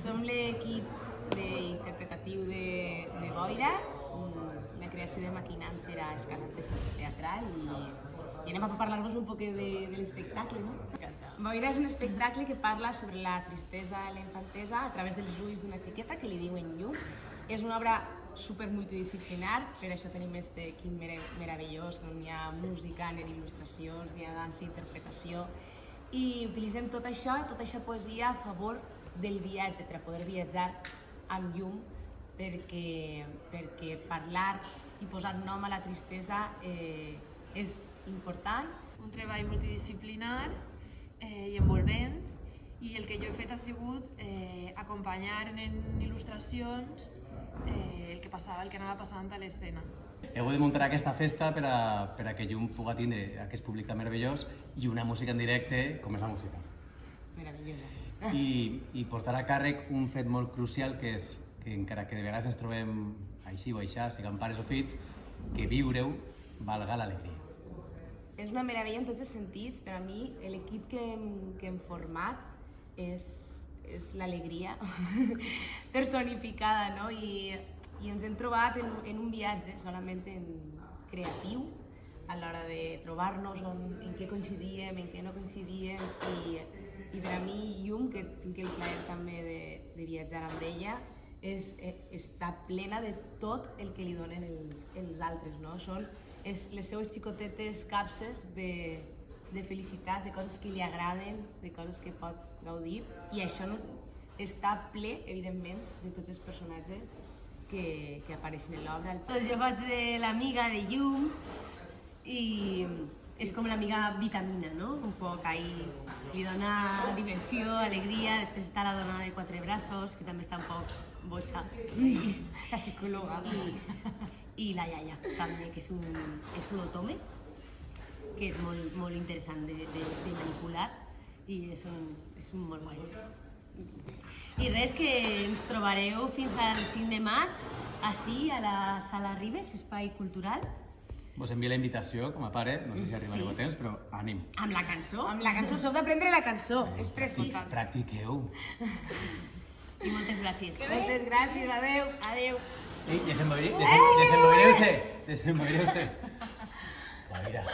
Som l'equip interpretatiu de Boira, una creació de Maquinant per a Escalat de Centre Teatral i anem a parlar-vos un poc de l'espectacle, no? Boira és un espectacle que parla sobre la tristesa i la infantesa a través dels ulls d'una xiqueta que li diuen Llum. És una obra super multidisciplinar, per això tenim aquest equip meravellós, on hi ha música, hi ha il·lustracions, hi ha dansa, interpretació, i utilitzem tota aquesta poesia a favor del viatge, per a poder viatjar amb llum, perquè parlar i posar nom a la tristesa és important. Un treball multidisciplinar i envolvent, i el que jo he fet ha sigut acompanyar en il·lustracions el que anava passant a l'escena. He hagut de muntar aquesta festa per a que Llum pugui tindre aquest públic tan meravellós i una música en directe com és la música. Meravellosa. I portar a càrrec un fet molt crucial que és que encara que de vegades ens trobem així o aixà, siguem pares o fills, que viure-ho valga l'alegria. És una meravella en tots els sentits. Per a mi, l'equip que hem format és l'alegria personificada, no? I ens hem trobat en un viatge solament creatiu a l'hora de trobar-nos en què coincidíem, en què no coincidíem, i per a mi Llum, que tinc el plaer també de viatjar amb ella, està plena de tot el que li donen els altres, no? Són les seues xicotetes capses de felicitat, de coses que li agraden, de coses que pot gaudir, i això està ple, evidentment, de tots els personatges que apareixen en l'obra. Doncs jo faig de l'amiga de Llum i és com l'amiga vitamina, no? Un poc ahí li dona diversió, alegria. Després està la dona de quatre braços, que també està un poc boja, la psicòloga. I la iaia, també, que és un otome, que és molt interessant de manipular i és un molt guai. I res, que ens trobareu fins al 5 de maig, ací, a la Sala Ribes, Espai Cultural. Vos envio la invitació com a pare, no sé si arribareu a temps, però ànim. Amb la cançó. Amb la cançó, s'heu d'aprendre la cançó, és precís. Practiqueu. I moltes gràcies. Moltes gràcies, adeu. Adeu. Desenvolvereu-se. Desenvolvereu-se. Mira.